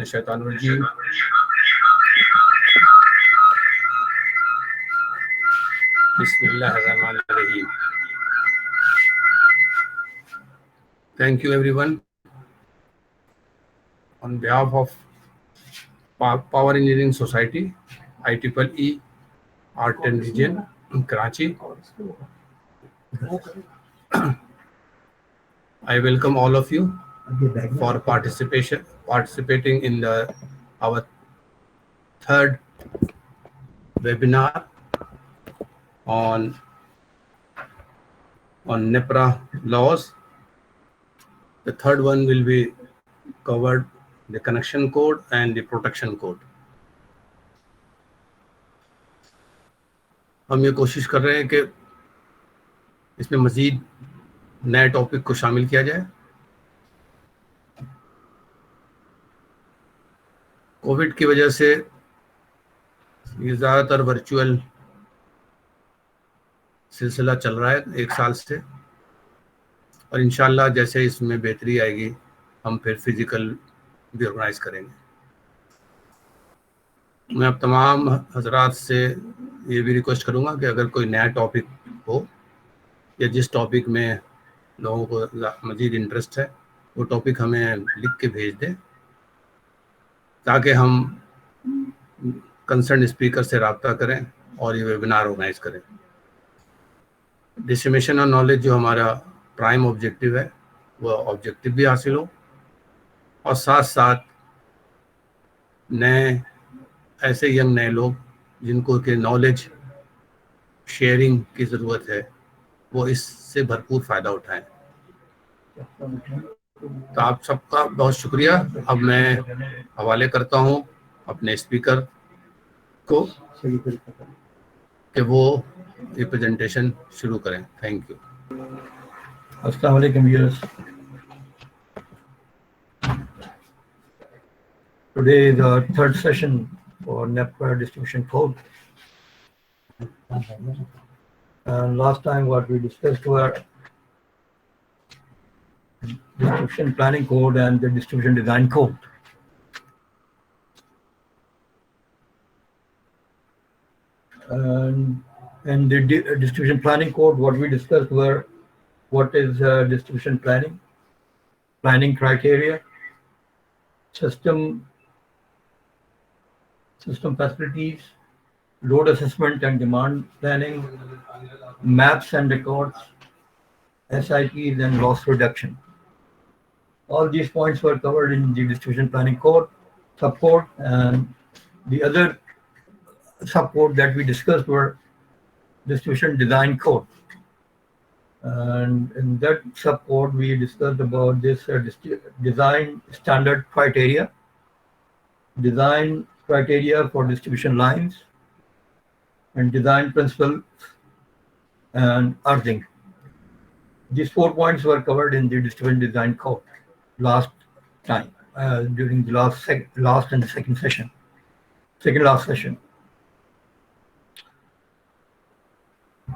Shaitanirrajim. Bismillahirrahmanirrahim. Thank you everyone. On behalf of Power Engineering Society, IEEE Art and Region, Karachi, I welcome all of you for participating in our third webinar on NEPRA laws. The third one will be covered the connection code and the protection code. हम ये कोशिश कर रहे हैं कि इसमें मजीद नए topic को शामिल किया जाए। कोविड की वजह से ये ज़्यादातर वर्चुअल सिलसिला चल रहा है 1 साल से, और इंशाल्लाह जैसे इसमें बेहतरी आएगी हम फिर फिजिकल भी ऑर्गेनाइज करेंगे। मैं अब तमाम हजरात से ये भी रिक्वेस्ट करूँगा कि अगर कोई नया टॉपिक हो या जिस टॉपिक में लोगों को मज़ीद इंटरेस्ट है वो टॉपिक हमें लिख के भेज दें, ताकि हम कंसर्न स्पीकर से रब्ता करें और ये वेबिनार ऑर्गेनाइज करें। डिसमिनेशन ऑफ नॉलेज जो हमारा प्राइम ऑब्जेक्टिव है वो ऑब्जेक्टिव भी हासिल हो, और साथ साथ नए ऐसे यंग नए लोग जिनको के नॉलेज शेयरिंग की ज़रूरत है वो इससे भरपूर फ़ायदा उठाएं। तो आप सबका बहुत शुक्रिया। अब मैं हवाले करता हूँ अपने स्पीकर को कि वो ये प्रेजेंटेशन शुरू करें। Thank you. अस्सलाम वालेकुम viewers. Today is our third session for NEPRA distribution code. And last time what we discussed were distribution planning code and the distribution design code. And in the distribution planning code, what we discussed were what is distribution planning, planning criteria, system facilities, load assessment and demand planning, maps and records, SIPs and loss reduction. All these points were covered in the distribution planning code subcode, and the other subcode that we discussed were distribution design code. And in that subcode, we discussed about this design standard criteria, design criteria for distribution lines, and design principles and earthing. These 4 points were covered in the distribution design code last time during the last and the second last session.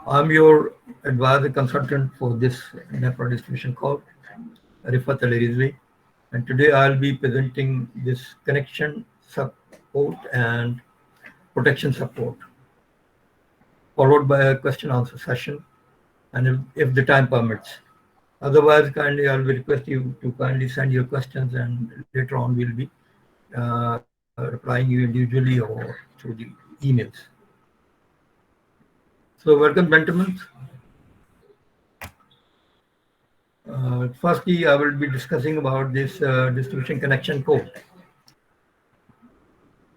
I'm your advisor consultant for this NEPRA distribution code, Rifat Ali Rizvi, and today I'll be presenting this connection support and protection support, followed by a question answer session, and if the time permits. Otherwise, kindly I'll request you to kindly send your questions, and later on we'll be replying you individually or through the emails. So welcome, gentlemen. Firstly, I will be discussing about this distribution connection code.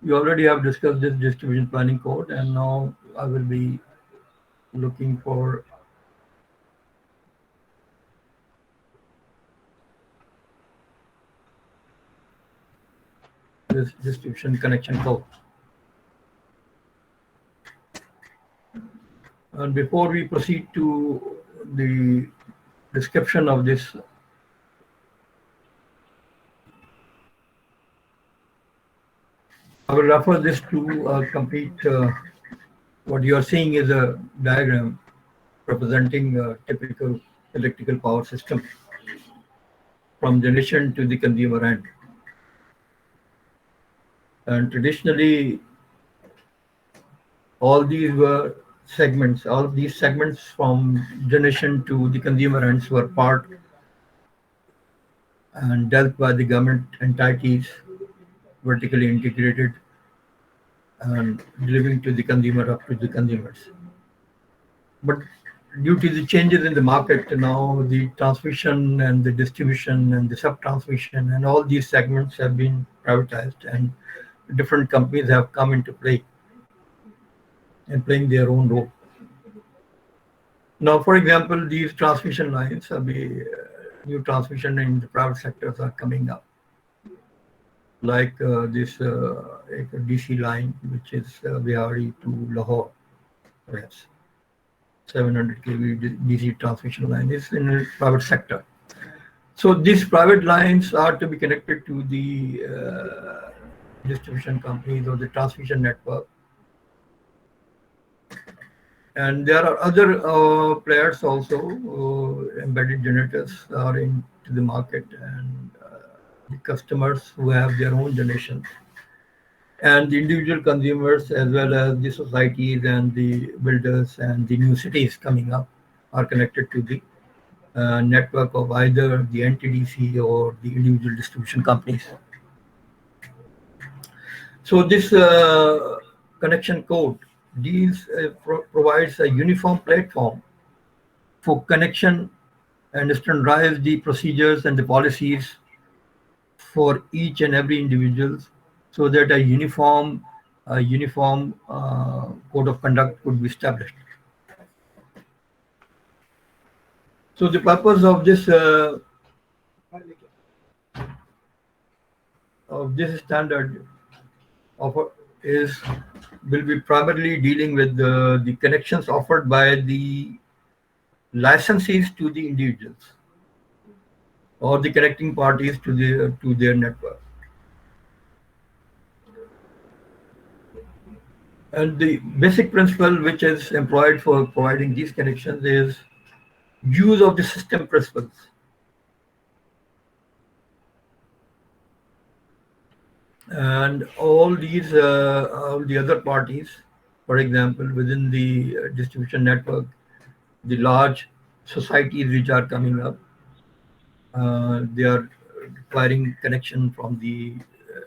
You already have discussed this distribution planning code, and now I will be looking for this distribution connection code. And before we proceed to the description of this, I will refer this to a complete, what you are seeing is a diagram representing a typical electrical power system from generation to the consumer end. And traditionally, all these segments from generation to the consumer ends were part and dealt by the government entities, vertically integrated and delivering to the consumer up to the consumers. But due to the changes in the market now, the transmission and the distribution and the sub-transmission and all these segments have been privatized, and different companies have come into play and playing their own role. Now, for example, these transmission lines, new transmission in the private sectors are coming up, like this DC line, which is Bihari to Lahore, perhaps 700 kV DC transmission line is in the private sector. So these private lines are to be connected to the distribution companies or the transmission network. And there are other players also, embedded generators are into the market, and the customers who have their own generation. And the individual consumers, as well as the societies and the builders and the new cities coming up, are connected to the network of either the NTDC or the individual distribution companies. So this connection code provides a uniform platform for connection and standardize the procedures and the policies for each and every individual, so that a uniform code of conduct could be established. So the purpose of this standard will be primarily dealing with the connections offered by the licensees to the individuals or the connecting parties to their network. And the basic principle which is employed for providing these connections is use of the system principles. And all the other parties, for example, within the distribution network, the large societies which are coming up, they are requiring connection from the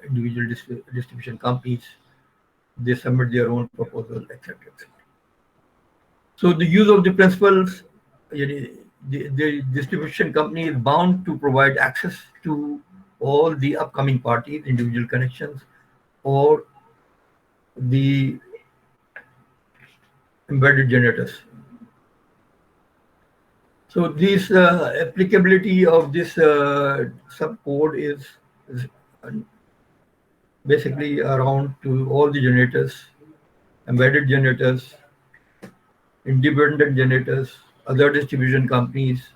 individual distribution companies. They submit their own proposal, etc. So the use of the principles, the distribution company is bound to provide access to all the upcoming parties, individual connections, or the embedded generators. So this applicability of this subcode is basically around to all the generators, embedded generators, independent generators, other distribution companies,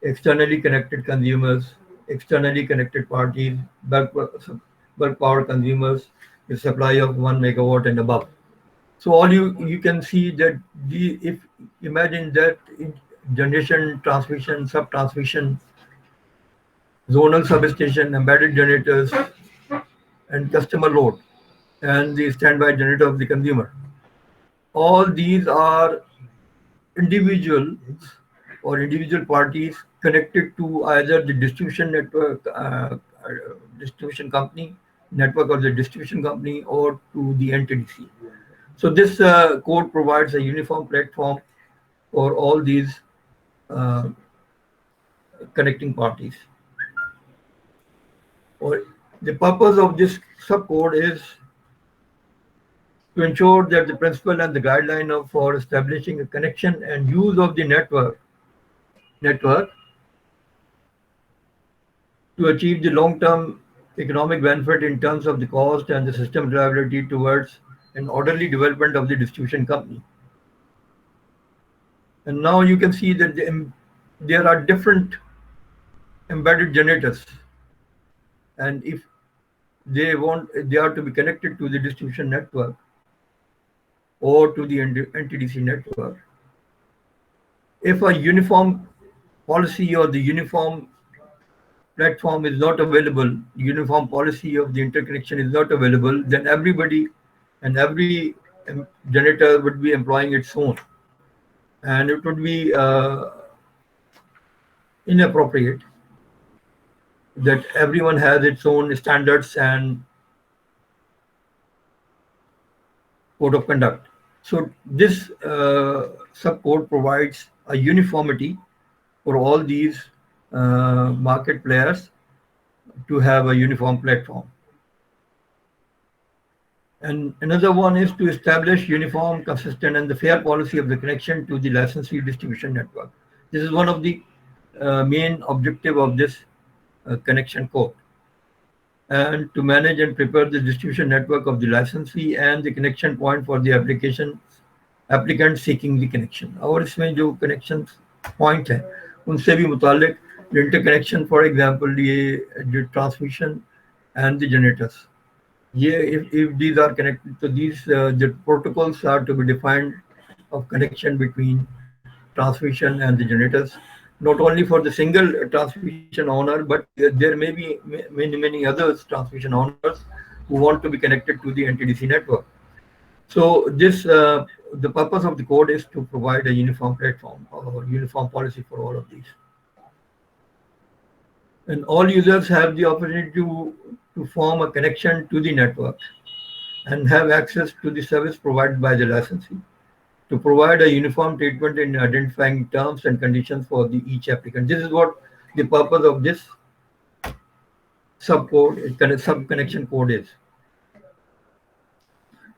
externally connected consumers, externally connected parties, bulk power consumers, the supply of 1 megawatt and above. So all you can see that if imagine that generation, transmission, sub-transmission, zonal substation, embedded generators, and customer load, and the standby generator of the consumer. All these are individuals or individual parties connected to either the distribution network, distribution company, network of the distribution company, or to the NTDC. So this code provides a uniform platform for all these connecting parties. Or the purpose of this subcode is to ensure that the principle and the guideline for establishing a connection and use of the network to achieve the long-term economic benefit in terms of the cost and the system reliability towards an orderly development of the distribution company. And now you can see that there are different embedded generators, and if they are to be connected to the distribution network or to the NTDC network. If a uniform policy or the uniform platform is not available, uniform policy of the interconnection is not available, then everybody and every generator would be employing its own, and it would be inappropriate that everyone has its own standards and code of conduct. So this subcode provides a uniformity for all these market players to have a uniform platform. And another one is to establish uniform, consistent, and the fair policy of the connection to the licensee distribution network. This is one of the main objective of this connection code. And to manage and prepare the distribution network of the licensee and the connection point for the applicant seeking the connection. और इसमें जो connection point है उनसे भी मुतालिक interconnection, for example, ये transmission and the generators. If these are connected, so these the protocols are to be defined of connection between transmission and the generators, not only for the single transmission owner, but there may be many others transmission owners who want to be connected to the NTDC network. So this the purpose of the code is to provide a uniform platform or uniform policy for all of these. And all users have the opportunity to form a connection to the network and have access to the service provided by the licensee, to provide a uniform treatment in identifying terms and conditions for each applicant. This is what the purpose of this sub-connection code is.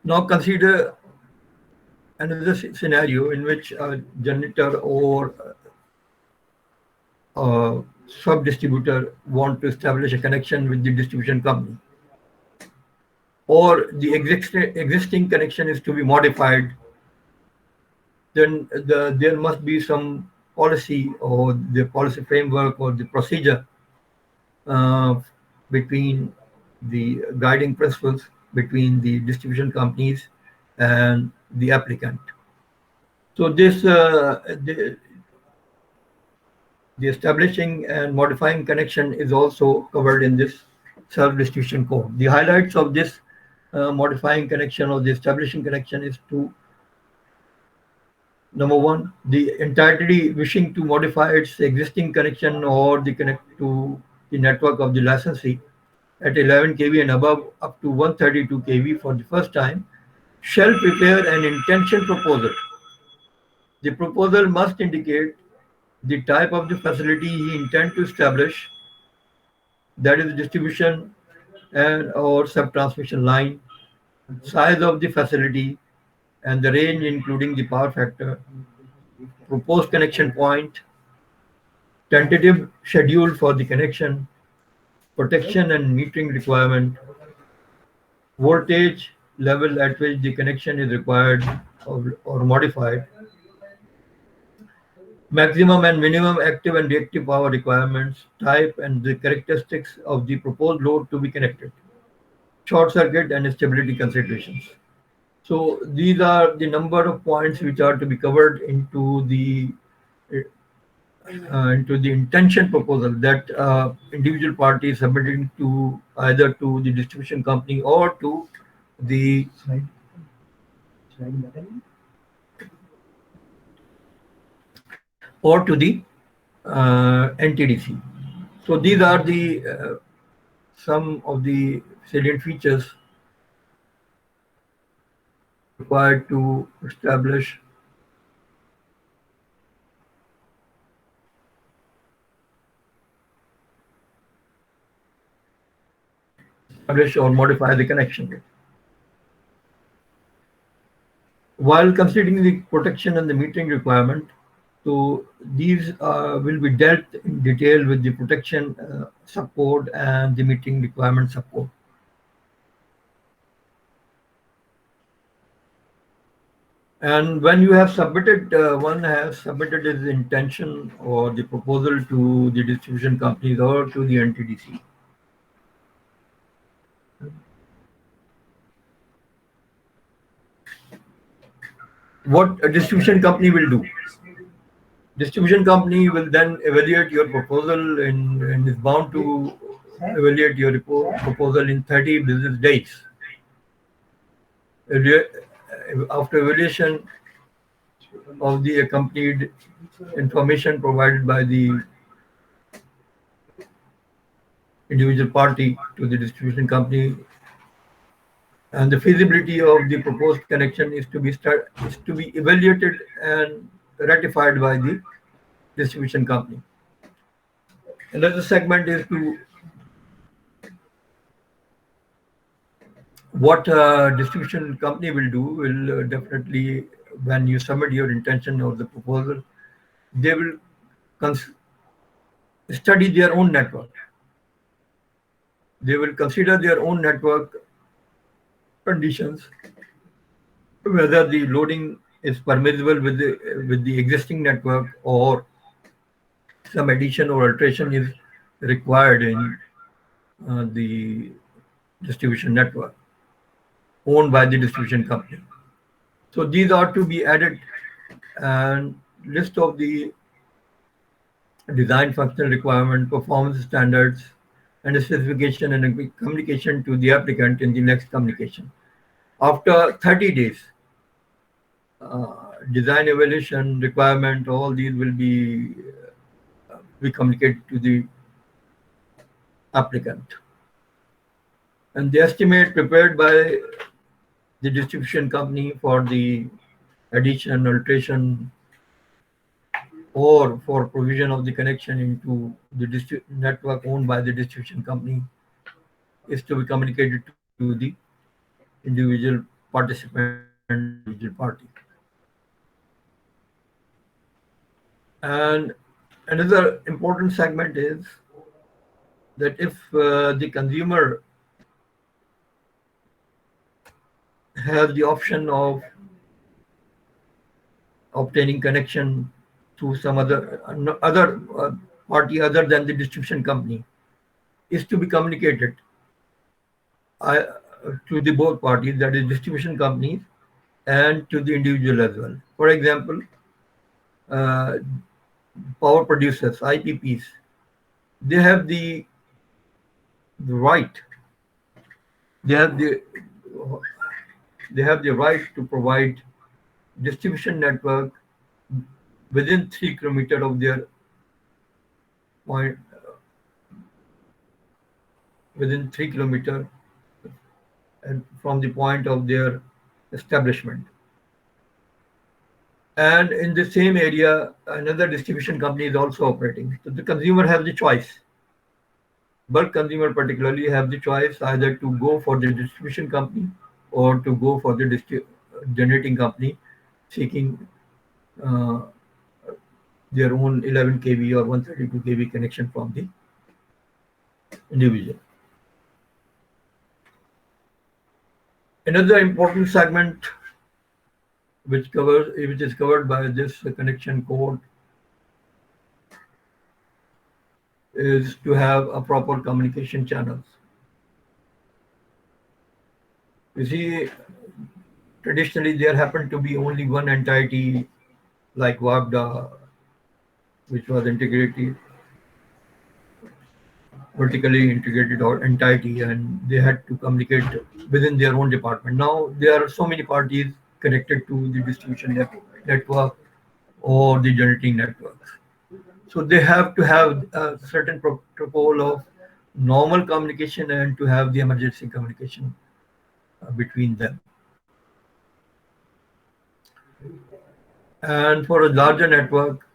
Now consider another scenario in which a generator or sub-distributor want to establish a connection with the distribution company, or the existing connection is to be modified. Then there must be some policy or the policy framework or the procedure between the guiding principles between the distribution companies and the applicant. So this the establishing and modifying connection is also covered in this self-distribution code. The highlights of this modifying connection or the establishing connection is to: number one, the entity wishing to modify its existing connection or the connect to the network of the licensee at 11 kV and above up to 132 kV for the first time shall prepare an intention proposal. The proposal must indicate the type of the facility he intends to establish, that is distribution and or sub-transmission line, size of the facility and the range including the power factor, proposed connection point, tentative schedule for the connection, protection and metering requirement, voltage level at which the connection is required or modified, maximum and minimum active and reactive power requirements, type and the characteristics of the proposed load to be connected, short circuit and stability considerations. So these are the number of points which are to be covered into the intention proposal that individual party is submitting to either to the distribution company or to the NTDC. So these are the some of the salient features required to establish or modify the connection. While considering the protection and the metering requirement, so these will be dealt in detail with the protection subcode and the metering requirement subcode. And when you have submitted, one has submitted his intention or the proposal to the distribution companies or to the NTDC. What a distribution company will do? Distribution company will then evaluate your proposal and is bound to evaluate your proposal in 30 business days. After evaluation of the accompanied information provided by the individual party to the distribution company, and the feasibility of the proposed connection is to be evaluated and ratified by the distribution company. Another segment is to what distribution company will do will definitely, when you submit your intention or the proposal, they will study their own network. They will consider their own network conditions, whether the loading is permissible with the existing network or some addition or alteration is required in the distribution network owned by the distribution company. So these are to be added, and list of the design functional requirement, performance standards, and a specification and a communication to the applicant in the next communication. After 30 days, design evaluation requirement, all these will be communicated to the applicant. And the estimate prepared by the distribution company for the addition, alteration, or for provision of the connection into the network owned by the distribution company is to be communicated to the individual participant, individual party. And another important segment is that if the consumer has the option of obtaining connection through some other party other than the distribution company, is to be communicated to the both parties, that is distribution companies, and to the individual as well. For example, power producers, IPPs, they have the right. They have the right to provide distribution network within 3 kilometers of their point, within 3 kilometers and from the point of their establishment. And in the same area, another distribution company is also operating. So the consumer has the choice. Bulk consumer particularly have the choice either to go for the distribution company or to go for the generating company seeking their own 11 kV or 132 kV connection from the individual. Another important segment which is covered by this connection code is to have a proper communication channels. You see, traditionally there happened to be only one entity like WAPDA, which was vertically integrated or entity, and they had to communicate within their own department. Now there are so many parties connected to the distribution network or the generating networks. So they have to have a certain protocol of normal communication and to have the emergency communication between them. And for a larger network,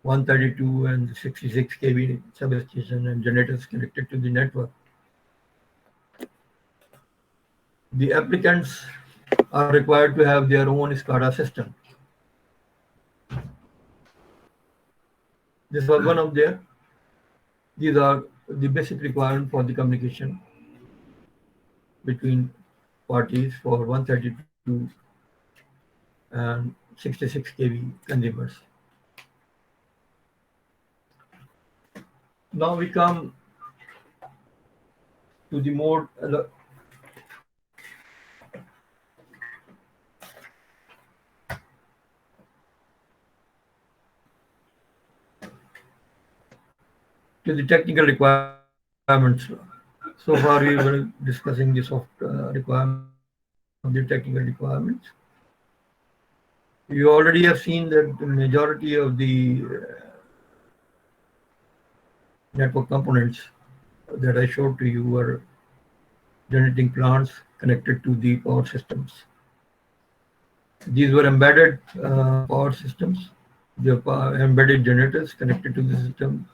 132 and 66 kV substation and generators connected to the network, the applicants are required to have their own SCADA system. This was one of their. These are the basic requirements for the communication between parties for 132 and 66 kV consumers. Now we come to the more to the technical requirements. So far, we were discussing the soft requirements, now the technical requirements. You already have seen that the majority of the network components that I showed to you were generating plants connected to the power systems. These were embedded power systems, the embedded generators connected to the system,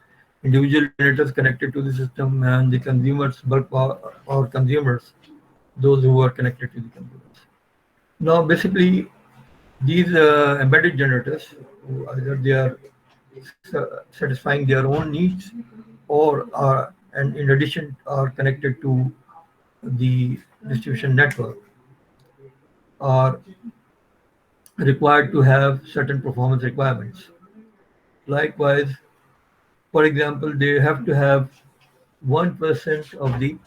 individual generators connected to the system, and the consumers, bulk power consumers, those who are connected to the consumers. Now, basically, these embedded generators, either they are satisfying their own needs, or are, and in addition, are connected to the distribution network, are required to have certain performance requirements. Likewise, for example, they have to have 1% of the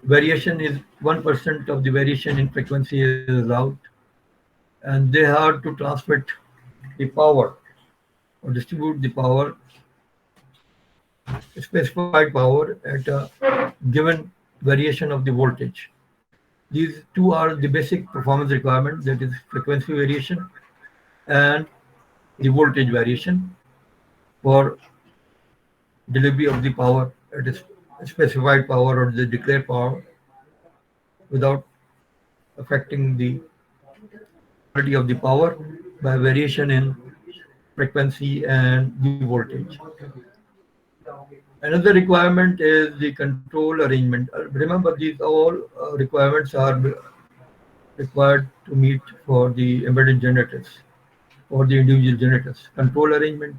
variation is 1% of the variation in frequency is allowed, and they have to transmit the power or distribute the power, specified power at a given variation of the voltage. These two are the basic performance requirements, that is frequency variation and the voltage variation for delivery of the power at a specified power or the declared power without affecting the quality of the power by variation in frequency and the voltage. Another requirement is the control arrangement. Remember, these all requirements are required to meet for the embedded generators or the individual generators. Control arrangement,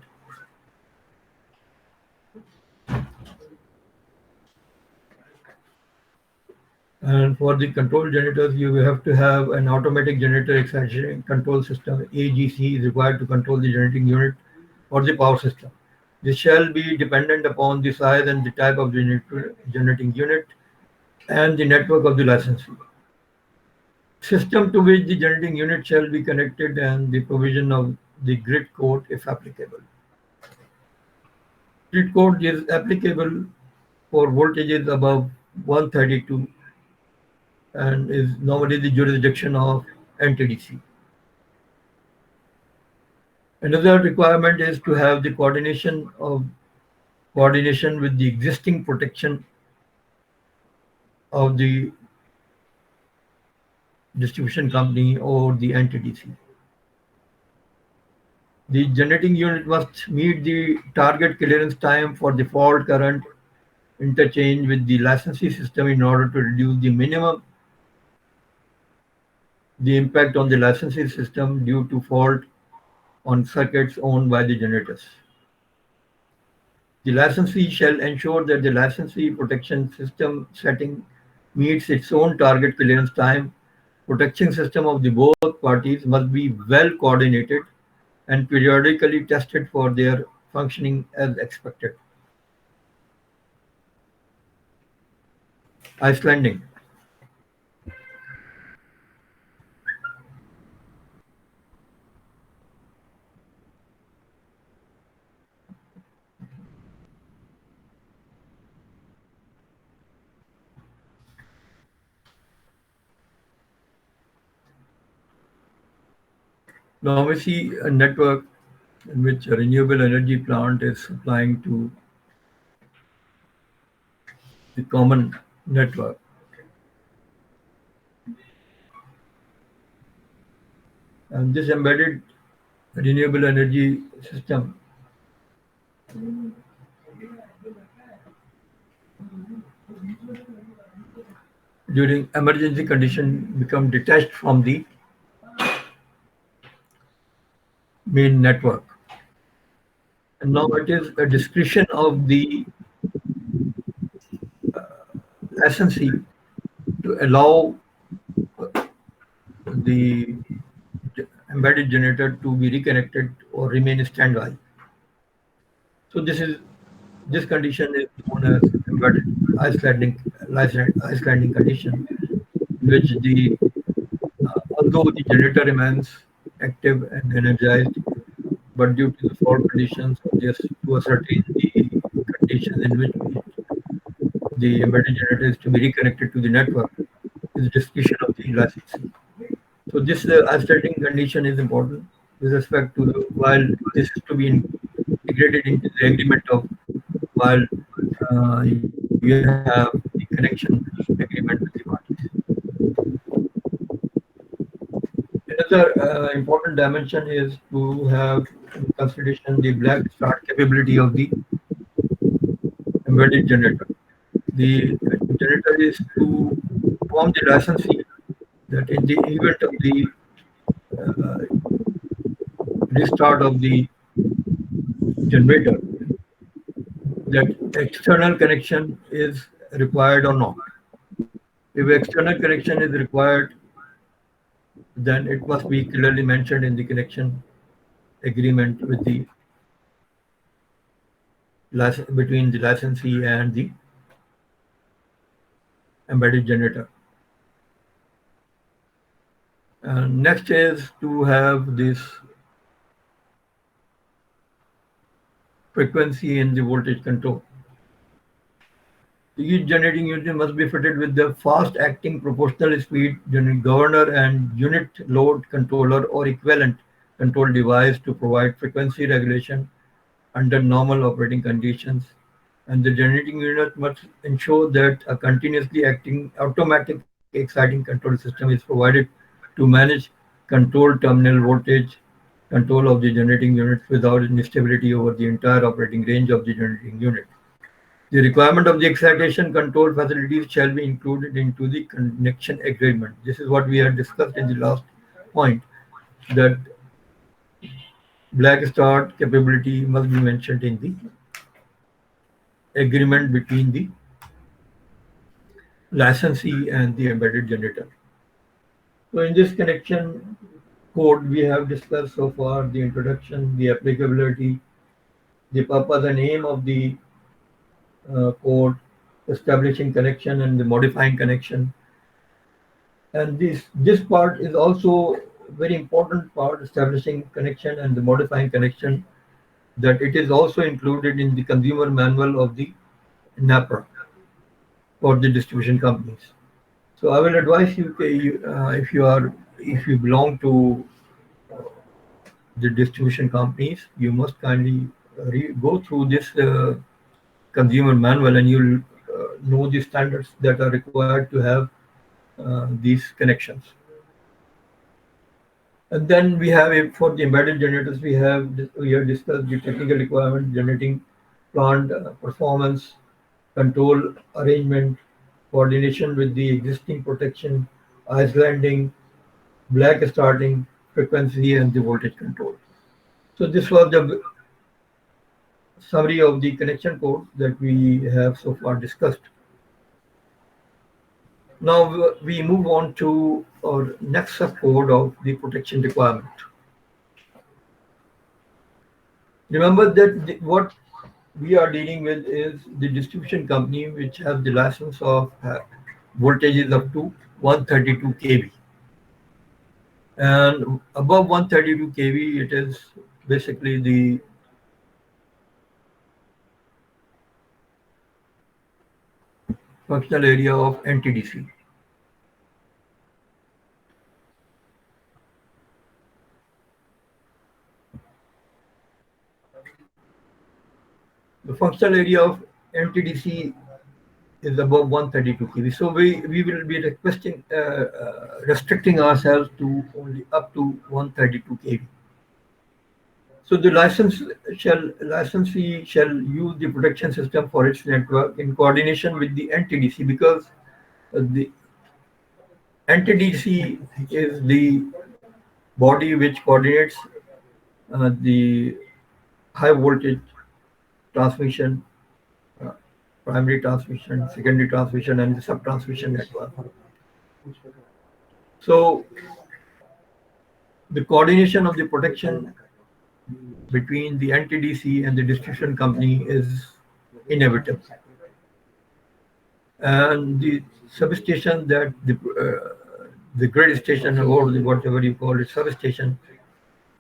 and for the control generators, you have to have an automatic generator excitation control system. AGC is required to control the generating unit or the power system. This shall be dependent upon the size and the type of generating unit and the network of the licensee. System to which the generating unit shall be connected and the provision of the grid code if applicable. Grid code is applicable for voltages above 132 and is normally the jurisdiction of NTDC. Another requirement is to have the coordination with the existing protection of the distribution company or the NTDC. The generating unit must meet the target clearance time for the fault current interchange with the licensee system in order to reduce the impact on the licensee system due to fault on circuits owned by the generators. The licensee shall ensure that the licensee protection system setting meets its own target clearance time. Protection system of the both parties must be well coordinated and periodically tested for their functioning as expected. Ice landing. Now we see a network in which a renewable energy plant is supplying to the common network. And this embedded renewable energy system during emergency condition become detached from the main network. And now it is a discretion of the licensee to allow the embedded generator to be reconnected or remain standby. So this condition is known as embedded ice landing condition, in which although the generator remains active and energized, but due to the fault conditions or just to ascertain the conditions in which the embedded generator is to be reconnected to the network is the discretion of the licensee. So this ascertaining condition is important with respect to while this is to be integrated into the agreement of while you have the connection agreement with the parties. Another important dimension is to have in consideration the black start capability of the embedded generator. The generator is to inform the licensee that in the event of the uh, restart of the generator, that external connection is required or not. If external connection is required, then it must be clearly mentioned in the connection agreement with the between the licensee and the embedded generator. And next is to have this frequency in the voltage control. Each generating unit must be fitted with the fast-acting proportional speed governor and unit load controller or equivalent control device to provide frequency regulation under normal operating conditions. And the generating unit must ensure that a continuously acting automatic exciting control system is provided to manage control terminal voltage control of the generating units without instability over the entire operating range of the generating unit. The requirement of the excitation control facilities shall be included into the connection agreement. This is what we had discussed in the last point, that black start capability must be mentioned in the agreement between the licensee and the embedded generator. So in this connection code, we have discussed so far the introduction, the applicability, the purpose and aim of the code, establishing connection and the modifying connection. And this part is also very important part, establishing connection and the modifying connection, that it is also included in the consumer manual of the NAPRA for the distribution companies. So I will advise you, if you belong to the distribution companies, you must kindly go through this consumer manual, and you'll know the standards that are required to have these connections. And then we have for the embedded generators, we have discussed the technical requirement, generating plant performance, control arrangement, coordination with the existing protection, islanding, black starting, frequency, and the voltage control. So this was the summary of the connection code that we have so far discussed. Now we move on to our next subcode of the protection requirement. Remember that what we are dealing with is the distribution company which has the license of voltages up to 132 kV. And above 132 kV, it is basically the functional area of NTDC. The functional area of NTDC is above 132 kV. So we will be restricting ourselves to only up to 132 kV. So the licensee shall use the protection system for its network in coordination with the NTDC, because the NTDC is the body which coordinates the high voltage transmission, primary transmission, secondary transmission, and the sub-transmission network. So the coordination of the protection between the NTDC and the distribution company is inevitable. And the substation that the grid station, or whatever you call it, substation,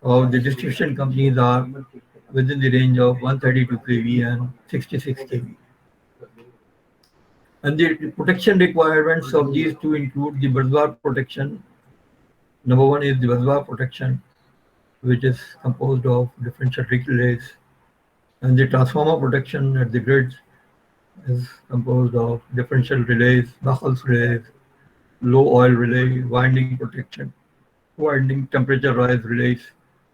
of the distribution companies are within the range of 132 kV and 66 kV. And the protection requirements of these two include the busbar protection. Number one is the busbar protection, which is composed of differential relays, and the transformer protection at the grids is composed of differential relays, Buchholz relays, low oil relay, winding protection, winding temperature rise relays,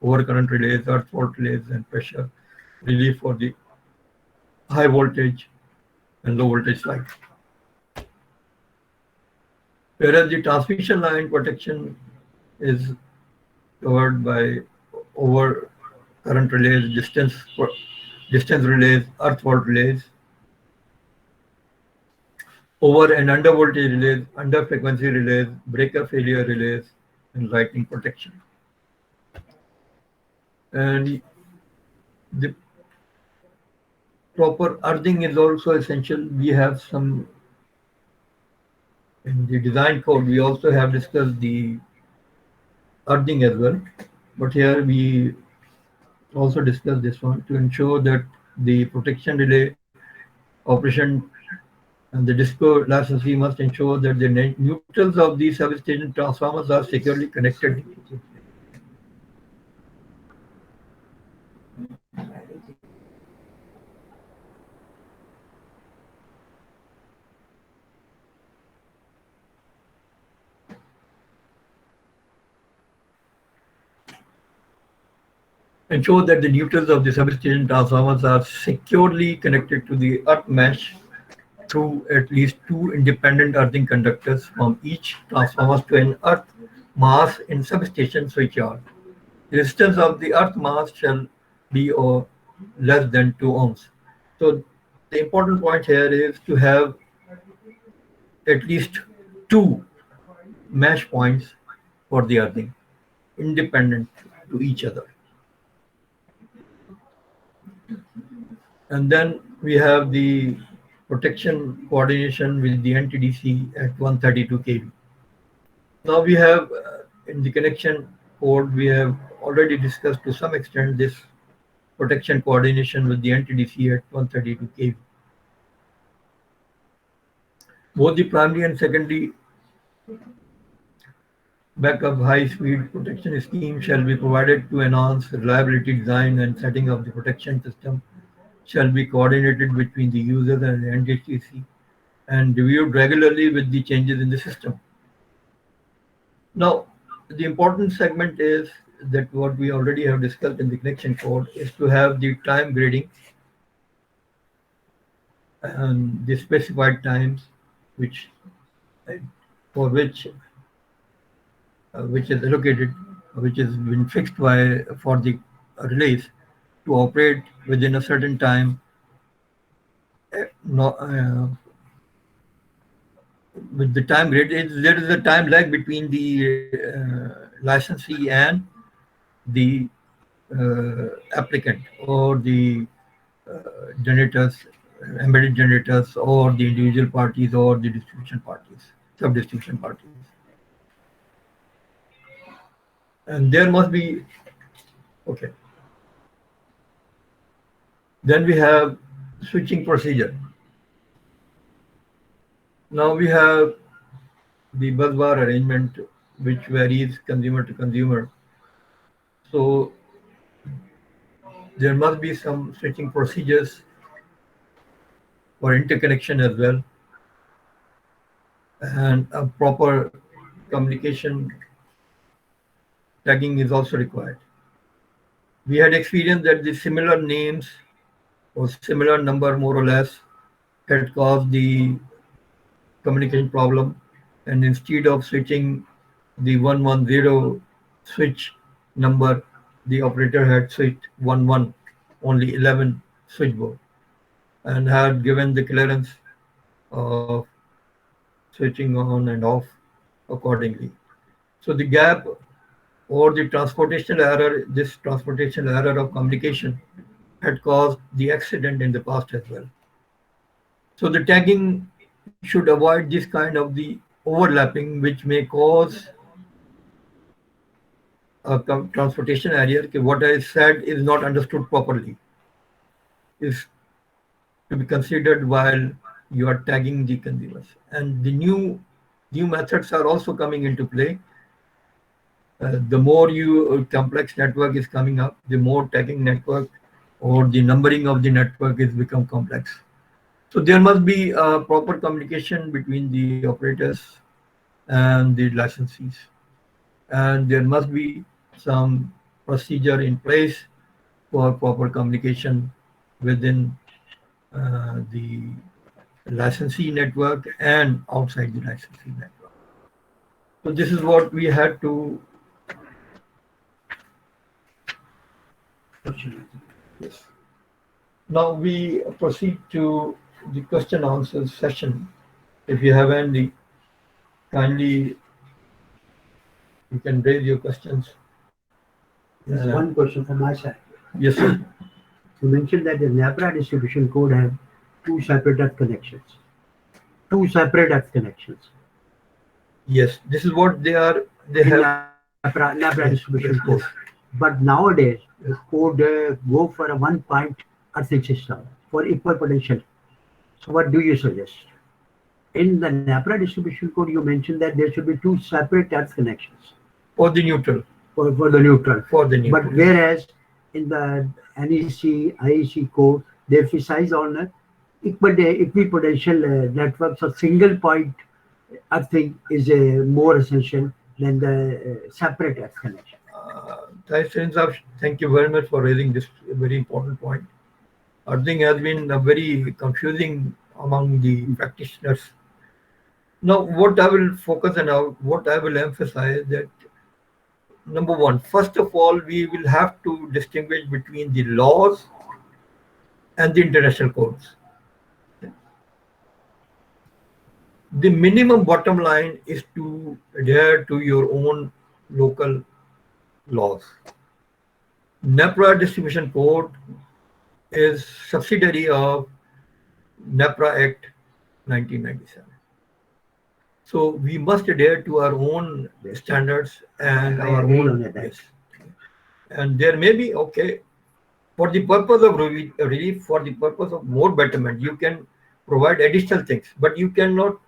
overcurrent relays, earth fault relays, and pressure relief for the high voltage and low voltage side. Whereas the transmission line protection is covered by over current relays, distance relays, earth fault relays, over and under voltage relays, under frequency relays, breaker failure relays, and lightning protection. And the proper earthing is also essential. We have some in the design code. We also have discussed the earthing as well, but here we also discuss this one to ensure that the protection relay operation and the DISCO licensee must ensure that the neutrals of these substation transformers are securely connected. Ensure that the neutrals of the substation transformers are securely connected to the earth mesh through at least two independent earthing conductors from each transformer to an earth mass in substation switchyard. The resistance of the earth mass shall be less than 2 ohms. So the important point here is to have at least two mesh points for the earthing, independent to each other. And then we have the protection coordination with the NTDC at 132 kV. Now we have in the connection code, we have already discussed to some extent this protection coordination with the NTDC at 132 kV. Both the primary and secondary backup high-speed protection scheme shall be provided to enhance reliability design and setting of the protection system shall be coordinated between the user and the NTDC and reviewed regularly with the changes in the system. Now, the important segment is that what we already have discussed in the connection code is to have the time grading and the specified times which for which is allocated, which has been fixed for the relays to operate within a certain time. With the time grid, there is a time lag between the licensee and the applicant or the generators, embedded generators, or the individual parties or the distribution parties, sub-distribution parties. And there must be, okay. Then we have switching procedure. Now we have the busbar arrangement, which varies consumer to consumer. So there must be some switching procedures for interconnection as well, and a proper communication tagging is also required. We had experienced that the similar names or similar number more or less had caused the communication problem, and instead of switching the 110 switch number, the operator had switched 11, only 11 switchboard, and had given the clearance of switching on and off accordingly. So the gap or the transportational error, this transportational error of communication had caused the accident in the past as well. So the tagging should avoid this kind of the overlapping, which may cause transportation area, what I said is not understood properly, is to be considered while you are tagging the consumers. And the new methods are also coming into play. The more complex network is coming up, the more tagging network or the numbering of the network is become complex. So there must be proper communication between the operators and the licensees, and there must be some procedure in place for proper communication within the licensee network and outside the licensee network. So this is what we had to. Yes. Now we proceed to the question answer session. If you have any, kindly you can raise your questions. There's one question from my side. Yes, sir. You mentioned that the NAPRA distribution code have two separate earth connections. Two separate earth connections. Yes, this is what they are. They In have NAPRA yes, distribution yes, code. yes. But nowadays, the code go for a one-point earthing system for equal potential. So what do you suggest? In the NAPRA distribution code, you mentioned that there should be two separate earth connections For the neutral. for the neutral. For the neutral. But whereas in the NEC, IEC code, they emphasize on equipotential networks or single point earthing is more essential than the separate earth connection. Thank you very much for raising this very important point. Earthing has been very confusing among the practitioners. Now, what I will focus on, what I will emphasize that number one, first of all, we will have to distinguish between the laws and the international codes. The minimum bottom line is to adhere to your own local laws. NAPRA distribution code is subsidiary of NAPRA Act 1997. So we must adhere to our own standards and I our agree own. on that. Yes. And there may be, okay, for the purpose of relief, for the purpose of more betterment, you can provide additional things, but you cannot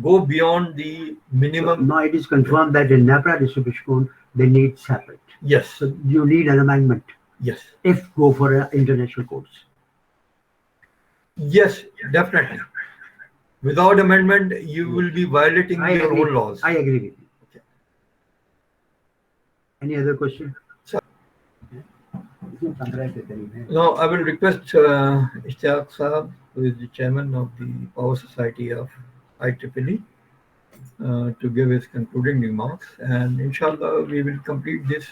go beyond the minimum. Now it is confirmed that in NAPRA distribution code, they need separate. Yes. So you need an amendment Yes. if go for international codes. Yes, definitely. Without amendment, you will be violating your own laws. I agree with you. Okay. Any other question? Sir. No. Now, I will request Ishtiaq Saab, who is the chairman of the Power Society of IEEE, to give his concluding remarks. And inshallah, we will complete this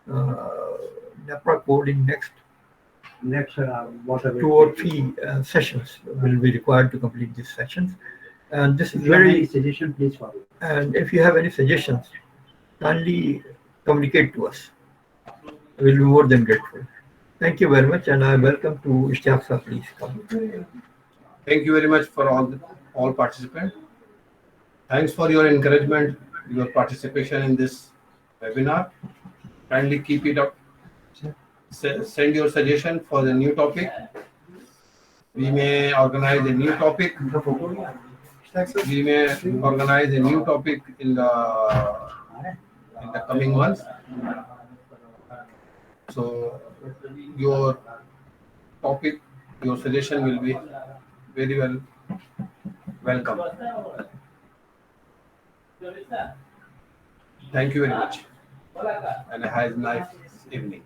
NAPRA code in next Whatever. 2 or 3 sessions will be required to complete these sessions. And this is If you have very. any suggestion, please follow. And if you have any suggestions, kindly communicate to us. We'll be more than grateful. Thank you very much, and I welcome to Ishtiaq Sir, please come. Thank you very much for all participants. Thanks for your encouragement, your participation in this webinar. Kindly keep it up. Send your suggestion for the new topic. We may organize a new topic. We may organize a new topic in the coming months. So your topic, your suggestion will be very welcome. Thank you very much, and have a nice evening.